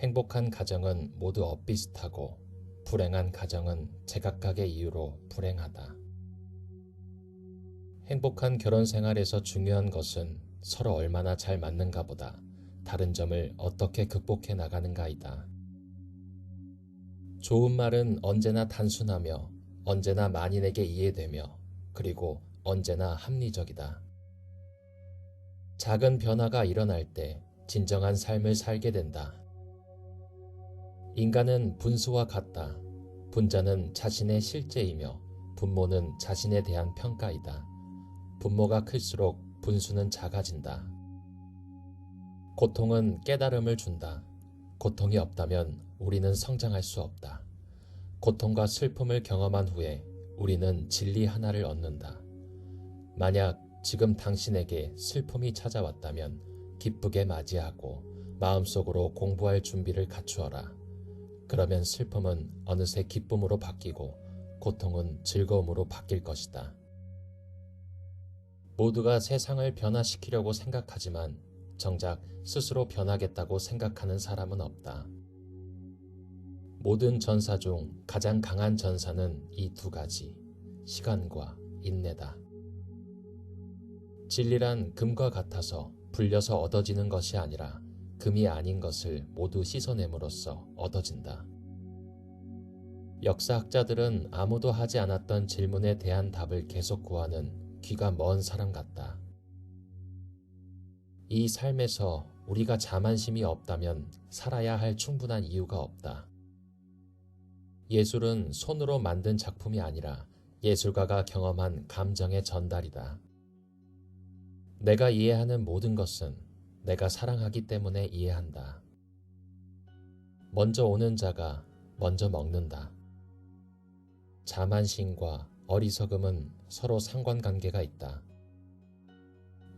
행복한 가정은 모두 엇비슷하고 불행한 가정은 제각각의 이유로 불행하다. 행복한 결혼 생활에서 중요한 것은 서로 얼마나 잘 맞는가 보다 다른 점을 어떻게 극복해 나가는가이다. 좋은 말은 언제나 단순하며 언제나 만인에게 이해되며 그리고 언제나 합리적이다. 작은 변화가 일어날 때 진정한 삶을 살게 된다. 인간은 분수와 같다. 분자는 자신의 실제이며 분모는 자신에 대한 평가이다. 분모가 클수록 분수는 작아진다. 고통은 깨달음을 준다. 고통이 없다면 우리는 성장할 수 없다. 고통과 슬픔을 경험한 후에 우리는 진리 하나를 얻는다. 만약 지금 당신에게 슬픔이 찾아왔다면 기쁘게 맞이하고 마음속으로 공부할 준비를 갖추어라. 그러면 슬픔은 어느새 기쁨으로 바뀌고 고통은 즐거움으로 바뀔 것이다. 모두가 세상을 변화시키려고 생각하지만 정작 스스로 변하겠다고 생각하는 사람은 없다. 모든 전사 중 가장 강한 전사는 이 두 가지, 시간과 인내다. 진리란 금과 같아서 불려서 얻어지는 것이 아니라 금이 아닌 것을 모두 씻어냄으로써 얻어진다. 역사학자들은 아무도 하지 않았던 질문에 대한 답을 계속 구하는 귀가 먼 사람 같다. 이 삶에서 우리가 자만심이 없다면 살아야 할 충분한 이유가 없다. 예술은 손으로 만든 작품이 아니라 예술가가 경험한 감정의 전달이다. 내가 이해하는 모든 것은 내가 사랑하기 때문에 이해한다. 먼저 오는 자가 먼저 먹는다. 자만심과 어리석음은 서로 상관관계가 있다.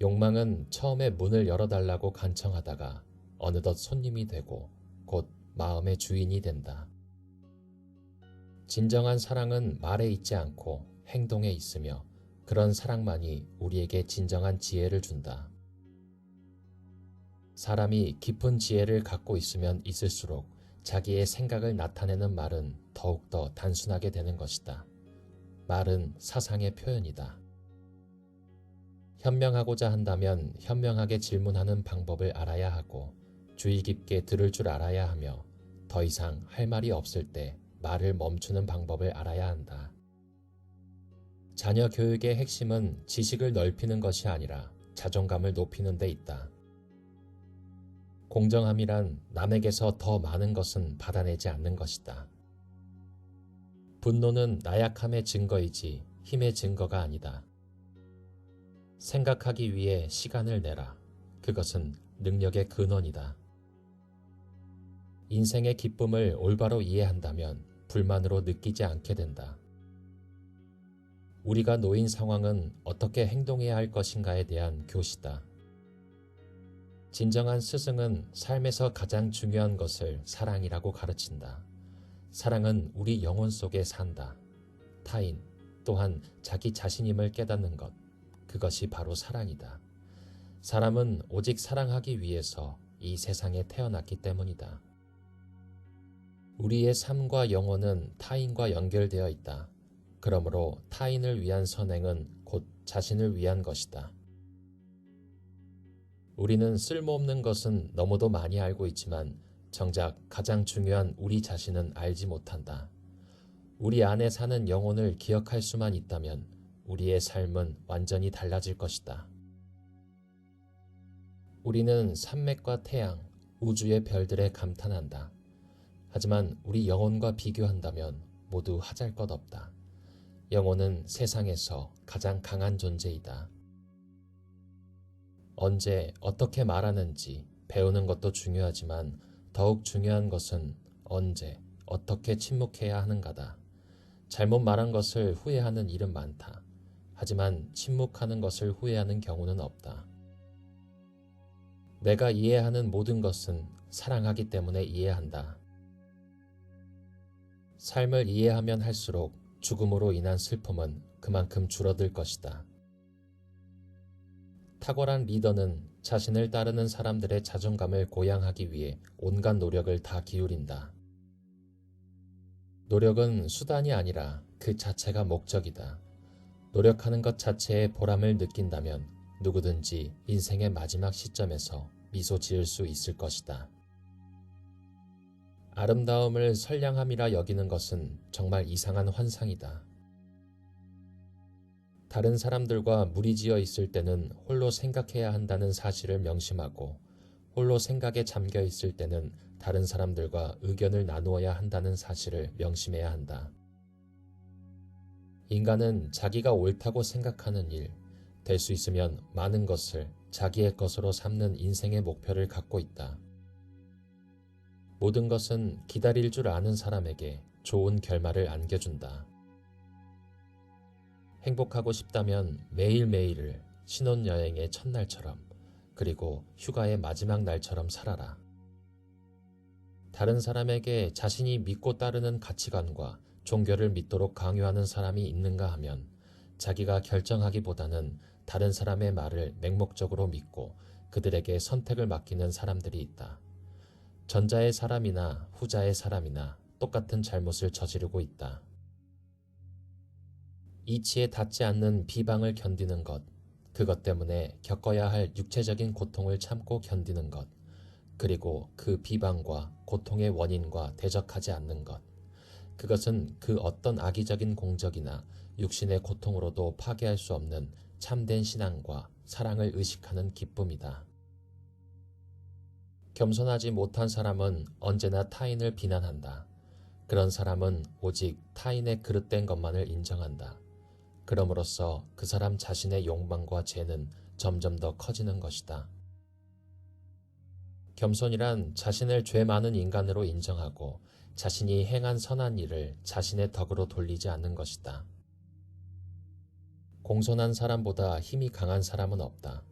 욕망은 처음에 문을 열어달라고 간청하다가 어느덧 손님이 되고 곧 마음의 주인이 된다. 진정한 사랑은 말에 있지 않고 행동에 있으며 그런 사랑만이 우리에게 진정한 지혜를 준다. 사람이 깊은 지혜를 갖고 있으면 있을수록 자기의 생각을 나타내는 말은 더욱더 단순하게 되는 것이다. 말은 사상의 표현이다. 현명하고자 한다면 현명하게 질문하는 방법을 알아야 하고 주의 깊게 들을 줄 알아야 하며 더 이상 할 말이 없을 때 말을 멈추는 방법을 알아야 한다. 자녀 교육의 핵심은 지식을 넓히는 것이 아니라 자존감을 높이는 데 있다. 공정함이란 남에게서 더 많은 것은 받아내지 않는 것이다. 분노는 나약함의 증거이지 힘의 증거가 아니다. 생각하기 위해 시간을 내라. 그것은 능력의 근원이다. 인생의 기쁨을 올바로 이해한다면 불만으로 느끼지 않게 된다. 우리가 놓인 상황은 어떻게 행동해야 할 것인가에 대한 교시다. 진정한 스승은 삶에서 가장 중요한 것을 사랑이라고 가르친다. 사랑은 우리 영혼 속에 산다. 타인 또한 자기 자신임을 깨닫는 것, 그것이 바로 사랑이다. 사람은 오직 사랑하기 위해서 이 세상에 태어났기 때문이다. 우리의 삶과 영혼은 타인과 연결되어 있다. 그러므로 타인을 위한 선행은 곧 자신을 위한 것이다. 우리는 쓸모없는 것은 너무도 많이 알고 있지만 정작 가장 중요한 우리 자신은 알지 못한다. 우리 안에 사는 영혼을 기억할 수만 있다면 우리의 삶은 완전히 달라질 것이다. 우리는 산맥과 태양, 우주의 별들에 감탄한다. 하지만 우리 영혼과 비교한다면 모두 하잘것없다. 영혼은 세상에서 가장 강한 존재이다. 언제 어떻게 말하는지 배우는 것도 중요하지만 더욱 중요한 것은 언제 어떻게 침묵해야 하는가다. 잘못 말한 것을 후회하는 일은 많다. 하지만 침묵하는 것을 후회하는 경우는 없다. 내가 이해하는 모든 것은 사랑하기 때문에 이해한다. 삶을 이해하면 할수록 죽음으로 인한 슬픔은 그만큼 줄어들 것이다. 탁월한 리더는 자신을 따르는 사람들의 자존감을 고양하기 위해 온갖 노력을 다 기울인다. 노력은 수단이 아니라 그 자체가 목적이다. 노력하는 것 자체에 보람을 느낀다면 누구든지 인생의 마지막 시점에서 미소 지을 수 있을 것이다. 아름다움을 선량함이라 여기는 것은 정말 이상한 환상이다. 다른 사람들과 무리지어 있을 때는 홀로 생각해야 한다는 사실을 명심하고 홀로 생각에 잠겨 있을 때는 다른 사람들과 의견을 나누어야 한다는 사실을 명심해야 한다. 인간은 자기가 옳다고 생각하는 일, 될 수 있으면 많은 것을 자기의 것으로 삼는 인생의 목표를 갖고 있다. 모든 것은 기다릴 줄 아는 사람에게 좋은 결말을 안겨준다. 행복하고 싶다면 매일매일을 신혼여행의 첫날처럼 그리고 휴가의 마지막 날처럼 살아라. 다른 사람에게 자신이 믿고 따르는 가치관과 종교를 믿도록 강요하는 사람이 있는가 하면 자기가 결정하기보다는 다른 사람의 말을 맹목적으로 믿고 그들에게 선택을 맡기는 사람들이 있다. 전자의 사람이나 후자의 사람이나 똑같은 잘못을 저지르고 있다. 이치에 닿지 않는 비방을 견디는 것, 그것 때문에 겪어야 할 육체적인 고통을 참고 견디는 것, 그리고 그 비방과 고통의 원인과 대적하지 않는 것, 그것은 그 어떤 악의적인 공적이나 육신의 고통으로도 파괴할 수 없는 참된 신앙과 사랑을 의식하는 기쁨이다. 겸손하지 못한 사람은 언제나 타인을 비난한다. 그런 사람은 오직 타인의 그릇된 것만을 인정한다. 그럼으로써 그 사람 자신의 욕망과 죄는 점점 더 커지는 것이다. 겸손이란 자신을 죄 많은 인간으로 인정하고 자신이 행한 선한 일을 자신의 덕으로 돌리지 않는 것이다. 공손한 사람보다 힘이 강한 사람은 없다.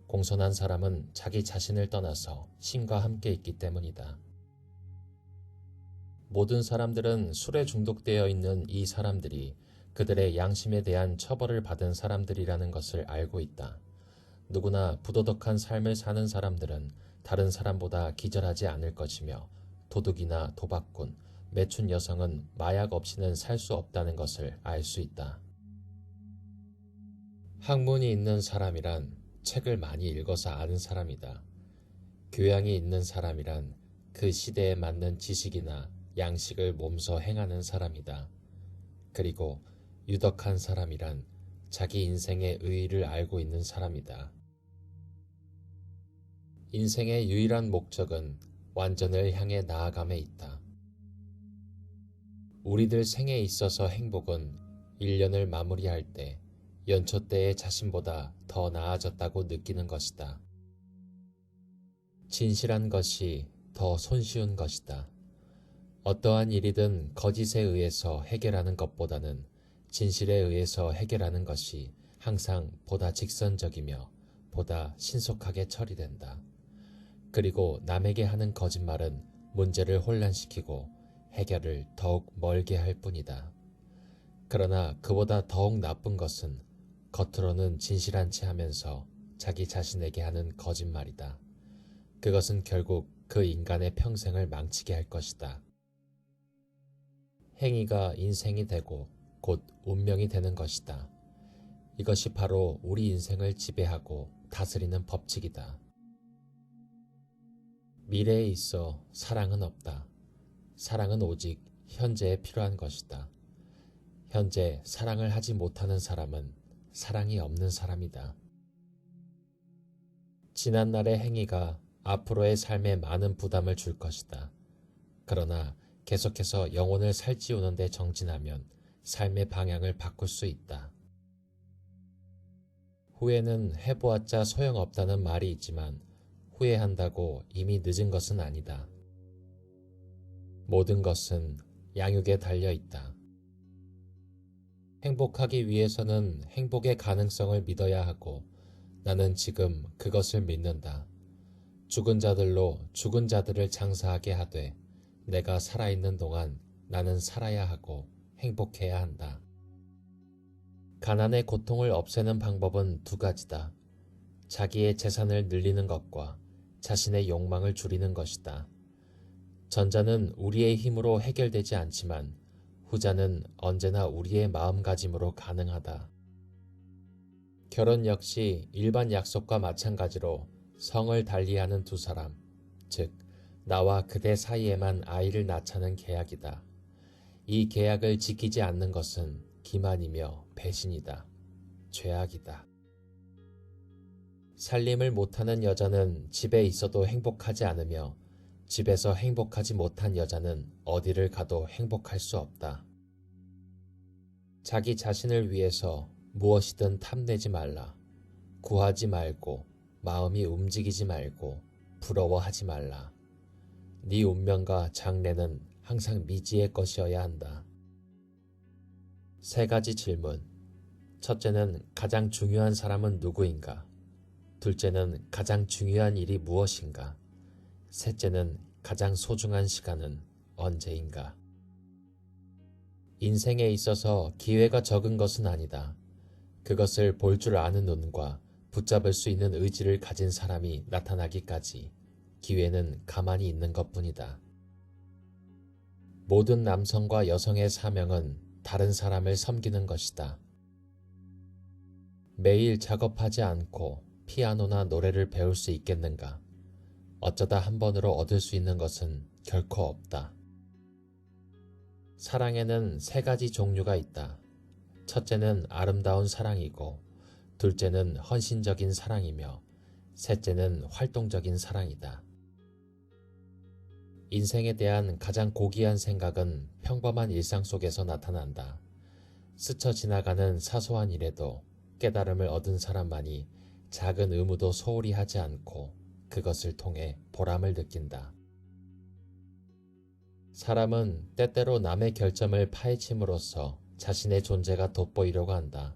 공손한 사람은 자기 자신을 떠나서 신과 함께 있기 때문이다. 모든 사람들은 술에 중독되어 있는 이 사람들이 그들의 양심에 대한 처벌을 받은 사람들이라는 것을 알고 있다. 누구나 부도덕한 삶을 사는 사람들은 다른 사람보다 기절하지 않을 것이며 도둑이나 도박꾼, 매춘 여성은 마약 없이는 살 수 없다는 것을 알 수 있다. 학문이 있는 사람이란 책을 많이 읽어서 아는 사람이다. 교양이 있는 사람이란 그 시대에 맞는 지식이나 양식을 몸소 행하는 사람이다. 그리고 유덕한 사람이란 자기 인생의 의의를 알고 있는 사람이다. 인생의 유일한 목적은 완전을 향해 나아감에 있다. 우리들 생에 있어서 행복은 1년을 마무리할 때 연초 때의 자신보다 더 나아졌다고 느끼는 것이다. 진실한 것이 더 손쉬운 것이다. 어떠한 일이든 거짓에 의해서 해결하는 것보다는 진실에 의해서 해결하는 것이 항상 보다 직선적이며 보다 신속하게 처리된다. 그리고 남에게 하는 거짓말은 문제를 혼란시키고 해결을 더욱 멀게 할 뿐이다. 그러나 그보다 더욱 나쁜 것은 겉으로는 진실한 체 하면서 자기 자신에게 하는 거짓말이다. 그것은 결국 그 인간의 평생을 망치게 할 것이다. 행위가 인생이 되고 곧 운명이 되는 것이다. 이것이 바로 우리 인생을 지배하고 다스리는 법칙이다. 미래에 있어 사랑은 없다. 사랑은 오직 현재에 필요한 것이다. 현재 사랑을 하지 못하는 사람은 사랑이 없는 사람이다. 지난날의 행위가 앞으로의 삶에 많은 부담을 줄 것이다. 그러나 계속해서 영혼을 살찌우는 데 정진하면 삶의 방향을 바꿀 수 있다. 후회는 해보았자 소용없다는 말이 있지만 후회한다고 이미 늦은 것은 아니다. 모든 것은 양육에 달려 있다. 행복하기 위해서는 행복의 가능성을 믿어야 하고 나는 지금 그것을 믿는다. 죽은 자들로 죽은 자들을 장사하게 하되 내가 살아있는 동안 나는 살아야 하고 행복해야 한다. 가난의 고통을 없애는 방법은 두 가지다. 자기의 재산을 늘리는 것과 자신의 욕망을 줄이는 것이다. 전자는 우리의 힘으로 해결되지 않지만 후자는 언제나 우리의 마음가짐으로 가능하다. 결혼 역시 일반 약속과 마찬가지로 성을 달리하는 두 사람, 즉 나와 그대 사이에만 아이를 낳자는 계약이다. 이 계약을 지키지 않는 것은 기만이며 배신이다. 죄악이다. 살림을 못하는 여자는 집에 있어도 행복하지 않으며 집에서 행복하지 못한 여자는 어디를 가도 행복할 수 없다. 자기 자신을 위해서 무엇이든 탐내지 말라. 구하지 말고 마음이 움직이지 말고 부러워하지 말라. 네 운명과 장래는 항상 미지의 것이어야 한다. 3가지 질문. 첫째는 가장 중요한 사람은 누구인가? 둘째는 가장 중요한 일이 무엇인가? 셋째는 가장 소중한 시간은 언제인가? 인생에 있어서 기회가 적은 것은 아니다. 그것을 볼 줄 아는 눈과 붙잡을 수 있는 의지를 가진 사람이 나타나기까지 기회는 가만히 있는 것뿐이다. 모든 남성과 여성의 사명은 다른 사람을 섬기는 것이다. 매일 작업하지 않고 피아노나 노래를 배울 수 있겠는가? 어쩌다 한 번으로 얻을 수 있는 것은 결코 없다. 사랑에는 3가지 종류가 있다. 첫째는 아름다운 사랑이고, 둘째는 헌신적인 사랑이며, 셋째는 활동적인 사랑이다. 인생에 대한 가장 고귀한 생각은 평범한 일상 속에서 나타난다. 스쳐 지나가는 사소한 일에도 깨달음을 얻은 사람만이 작은 의무도 소홀히 하지 않고 그것을 통해 보람을 느낀다. 사람은 때때로 남의 결점을 파헤침으로써 자신의 존재가 돋보이려고 한다.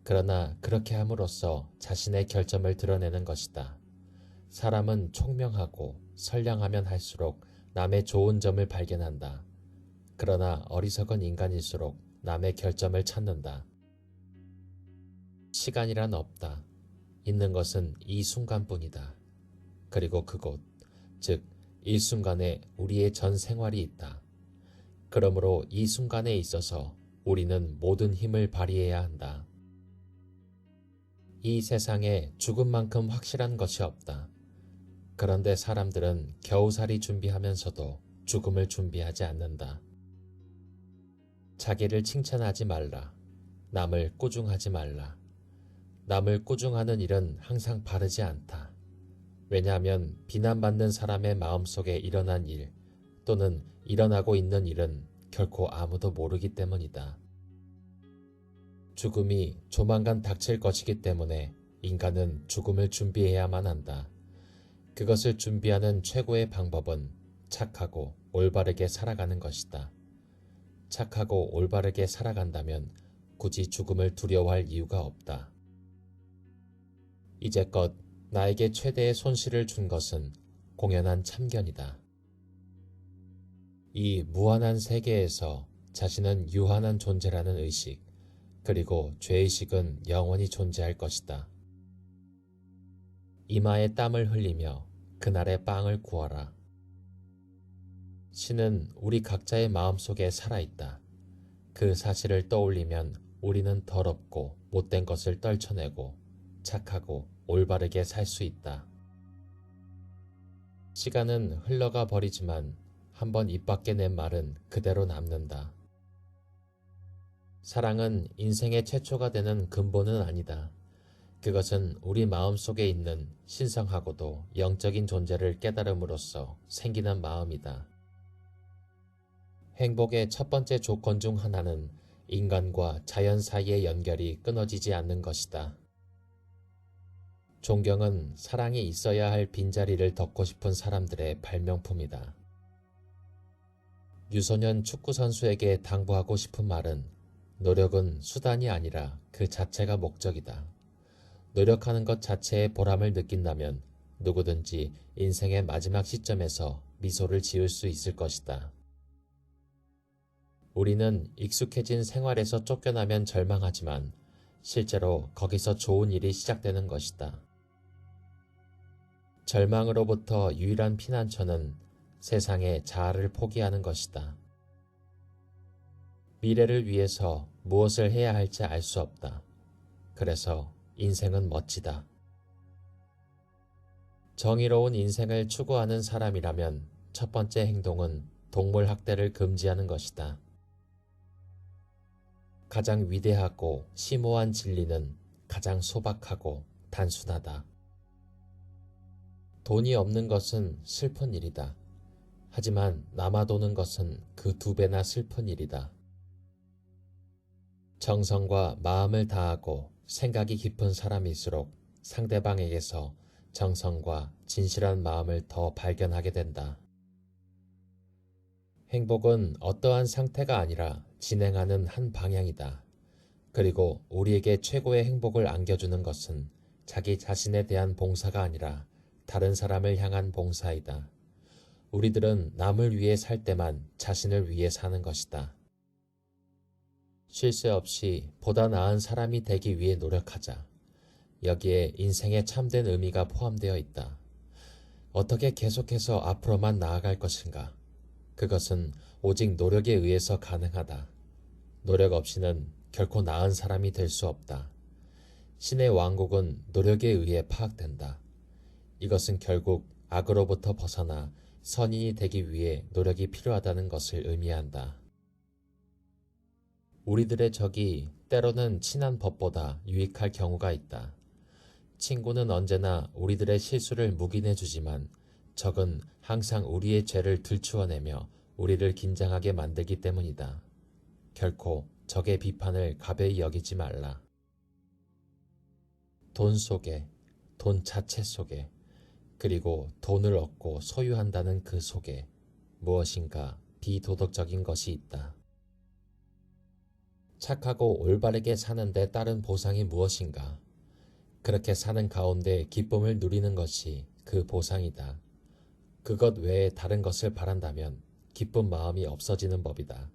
그러나 그렇게 함으로써 자신의 결점을 드러내는 것이다. 사람은 총명하고 선량하면 할수록 남의 좋은 점을 발견한다. 그러나 어리석은 인간일수록 남의 결점을 찾는다. 시간이란 없다. 있는 것은 이 순간뿐이다. 그리고 그곳, 즉 일순간에 우리의 전 생활이 있다. 그러므로 이 순간에 있어서 우리는 모든 힘을 발휘해야 한다. 이 세상에 죽음만큼 확실한 것이 없다. 그런데 사람들은 겨우살이 준비하면서도 죽음을 준비하지 않는다. 자기를 칭찬하지 말라. 남을 꾸중하지 말라. 남을 꾸중하는 일은 항상 바르지 않다. 왜냐하면 비난받는 사람의 마음속에 일어난 일 또는 일어나고 있는 일은 결코 아무도 모르기 때문이다. 죽음이 조만간 닥칠 것이기 때문에 인간은 죽음을 준비해야만 한다. 그것을 준비하는 최고의 방법은 착하고 올바르게 살아가는 것이다. 착하고 올바르게 살아간다면 굳이 죽음을 두려워할 이유가 없다. 이제껏 나에게 최대의 손실을 준 것은 공연한 참견이다. 이 무한한 세계에서 자신은 유한한 존재라는 의식, 그리고 죄의식은 영원히 존재할 것이다. 이마에 땀을 흘리며 그날의 빵을 구하라. 신은 우리 각자의 마음속에 살아있다. 그 사실을 떠올리면 우리는 더럽고 못된 것을 떨쳐내고 착하고 올바르게 살 수 있다. 시간은 흘러가 버리지만 한번 입 밖에 낸 말은 그대로 남는다. 사랑은 인생의 최초가 되는 근본은 아니다. 그것은 우리 마음속에 있는 신성하고도 영적인 존재를 깨달음으로써 생기는 마음이다. 행복의 첫 번째 조건 중 하나는 인간과 자연 사이의 연결이 끊어지지 않는 것이다. 존경은 사랑이 있어야 할 빈자리를 덮고 싶은 사람들의 발명품이다. 유소년 축구선수에게 당부하고 싶은 말은 노력은 수단이 아니라 그 자체가 목적이다. 노력하는 것 자체에 보람을 느낀다면 누구든지 인생의 마지막 시점에서 미소를 지을 수 있을 것이다. 우리는 익숙해진 생활에서 쫓겨나면 절망하지만 실제로 거기서 좋은 일이 시작되는 것이다. 절망으로부터 유일한 피난처는 세상의 자아를 포기하는 것이다. 미래를 위해서 무엇을 해야 할지 알 수 없다. 그래서 인생은 멋지다. 정의로운 인생을 추구하는 사람이라면 첫 번째 행동은 동물 학대를 금지하는 것이다. 가장 위대하고 심오한 진리는 가장 소박하고 단순하다. 돈이 없는 것은 슬픈 일이다. 하지만 남아도는 것은 그 2배나 슬픈 일이다. 정성과 마음을 다하고 생각이 깊은 사람일수록 상대방에게서 정성과 진실한 마음을 더 발견하게 된다. 행복은 어떠한 상태가 아니라 진행하는 한 방향이다. 그리고 우리에게 최고의 행복을 안겨주는 것은 자기 자신에 대한 봉사가 아니라 다른 사람을 향한 봉사이다. 우리들은 남을 위해 살 때만 자신을 위해 사는 것이다. 쉴 새 없이 보다 나은 사람이 되기 위해 노력하자. 여기에 인생의 참된 의미가 포함되어 있다. 어떻게 계속해서 앞으로만 나아갈 것인가? 그것은 오직 노력에 의해서 가능하다. 노력 없이는 결코 나은 사람이 될 수 없다. 신의 왕국은 노력에 의해 파악된다. 이것은 결국 악으로부터 벗어나 선인이 되기 위해 노력이 필요하다는 것을 의미한다. 우리들의 적이 때로는 친한 법보다 유익할 경우가 있다. 친구는 언제나 우리들의 실수를 묵인해주지만 적은 항상 우리의 죄를 들추어내며 우리를 긴장하게 만들기 때문이다. 결코 적의 비판을 가벼이 여기지 말라. 돈 속에, 돈 자체 속에, 그리고 돈을 얻고 소유한다는 그 속에 무엇인가 비도덕적인 것이 있다. 착하고 올바르게 사는데 따른 보상이 무엇인가? 그렇게 사는 가운데 기쁨을 누리는 것이 그 보상이다. 그것 외에 다른 것을 바란다면 기쁜 마음이 없어지는 법이다.